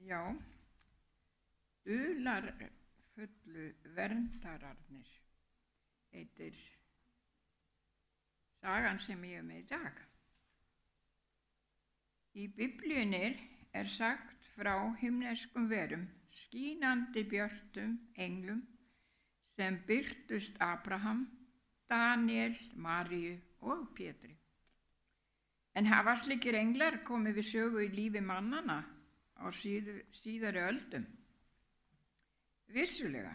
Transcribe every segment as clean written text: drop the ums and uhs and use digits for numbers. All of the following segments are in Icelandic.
Já, dularfullu verndararnir heitir sagan sem ég er með í dag. Í Biblíunni er sagt frá himneskum verum, skínandi björtum englum sem birtust Abraham, Daniel, Maríu og Pétri. En hafa slíkir englar komið við sögu í lífi mannanna á síðari öldum? Vissulega,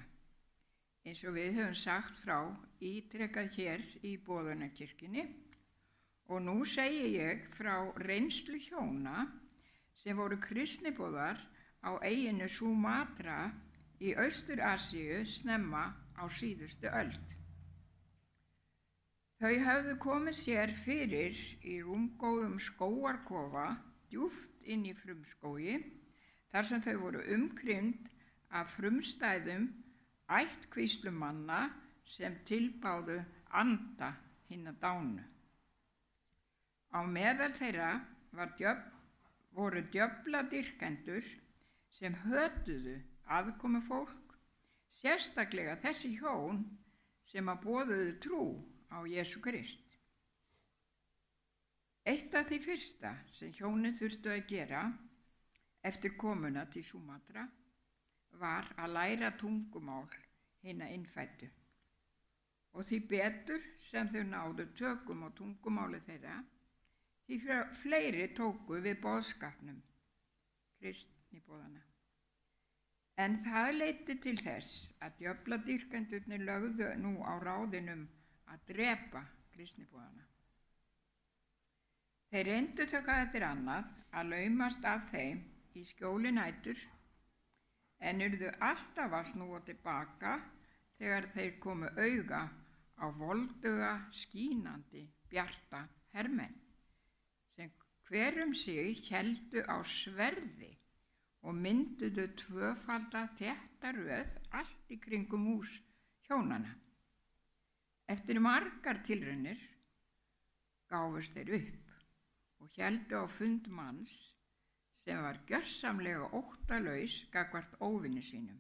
eins og við höfum sagt frá ítrekað hér í Boðunarkirkjunni, og nú segi ég frá reynslu hjóna sem voru kristniboðar á eyjunni Sumatra í Austur-Asíu snemma á síðustu öld. Þau höfðu komið sér fyrir í rúmgóðum skógarkofa djúpt inn í frumskógi, þar sem þau voru umkringd af frumstæðum ættkvíslum manna sem tilbáðu anda hinna dánu. Á meðal þeirra voru djöfladýrkendur sem hötuðu aðkomufólk, sérstaklega þessi hjón sem boðuðu trú á Jesú Krist. Eitt af því fyrsta sem hjónin þurftu að gera eftir komuna til Sumatra var að læra tungumál hinna innfæddu. Og því betur sem þau náðu tökum á tungumáli þeirra, því fleiri tóku við boðskapnum kristniboðanna. En það leiddi til þess að djöfladýrkendurnir lögðu nú á ráðinum að drepa kristniboðana. Þeir reyndu þau hvað eftir annað að laumast af þeim í skjóli nætur, en urðu alltaf að snúa tilbaka þegar þeir komu auga á volduga, skínandi, bjarta hermenn, sem hver sig héldu á sverði og mynduðu tvöfalda þétta röð allt í kringum hús hjónanna. Eftir margar tilraunir gáfust þeir upp og héldu á fund manns sem var gjörsamlega óttalaus gagnvart óvini sínum.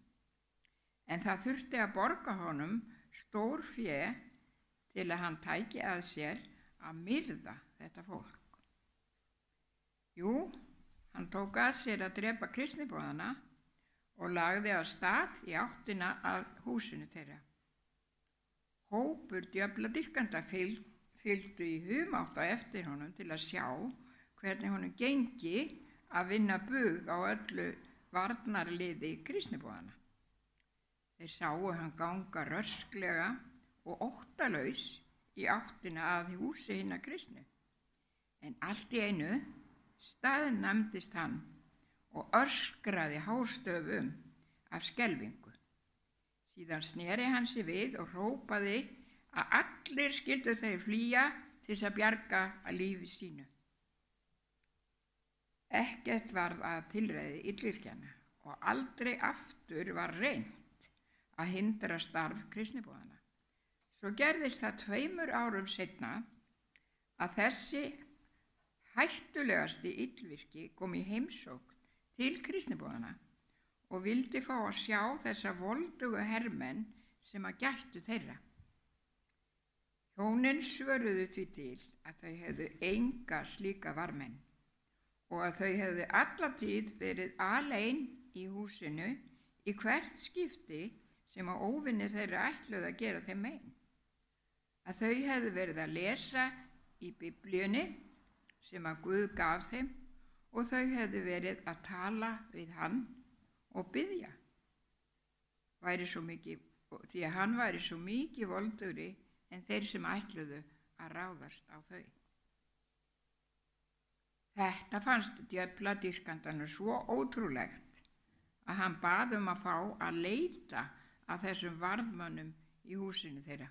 En það þurfti að borga honum stór fé til að hann tæki að sér að myrða þetta fólk. Jú, hann tók að sér að drepa kristniboðana og lagði af stað í áttina að húsinu þeirra. Hópur djöfladýrkenda fylgdu í humátt á eftir honum til að sjá hvernig honum gengi að vinna bug á öllu varnarliði kristniboðana. Þeir sáu hann ganga rösklega og óttalaus í áttina að húsi hinna kristnu. En allt í einu staðnæmdist hann og öskraði hástöfum af skelfingu. Síðan sneri hann sig við og hrópaði að allir skyldu þeir flýja til þess að bjarga að lífi sínu. Ekkert varð að tilræði illvirkjana og aldrei aftur var reynt að hindra starf kristniboðana. Svo gerðist það 2 árum seinna að þessi hættulegasti illvirki kom í heimsókn til kristniboðana og vildi fá að sjá þessa voldugu hermenn sem að gættu þeirra. Hjónin svöruðu því til að þau hefðu enga slíka varmenn og að þau hefðu alla tíð verið alein í húsinu í hvert skipti sem að óvinir þeirra ætluðu að gera þeim mein. Að þau hefðu verið að lesa í Biblíunni sem að Guð gaf þeim og þau hefðu verið að tala við hann og biðja. Því að hann væri svo mikið voldugri en þeir sem ætluðu að ráðast á þau. Þetta fannst djöfladýrkandanum svo ótrúlegt að hann bað að fá að leita að þessum varðmönnum í húsinu þeirra.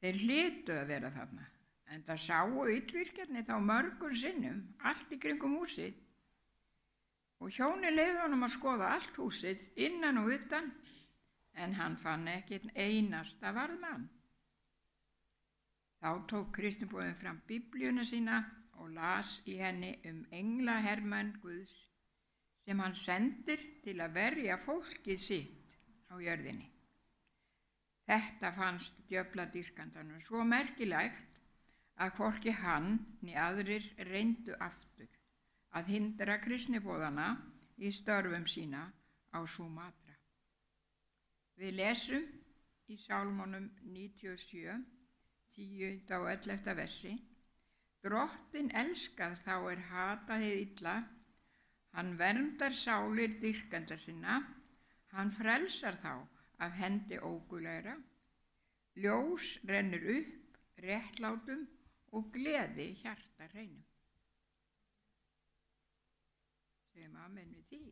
Þeir hlytu að vera þarna, en það sáu illvirkjarnir þá mörgum sinnum allt í kringum húsið og hjónin leyfði honum að skoða allt húsið innan og utan, en hann fann ekki einn einasta varðmann. Þá tók kristniboðinn fram Biblíuna sína og las í henni englahermenn Guðs sem hann sendir til að verja fólkið sitt á jörðinni. Þetta fannst djöfladýrkandanum svo merkilegt að hvorki hann né aðrir reyndu aftur að hindra kristniboðana í störfum sína á Súmatra. Við lesum í Sálmunum 97, 10. og 11. versi: Drottinn elskað þá hatað hið illa, hann verndar sálir dýrkenda sinna, hann frelsar þá af hendi ógulegra, ljós rennur upp réttlátum og gleði hjarta hreinum. Segjum amen við því.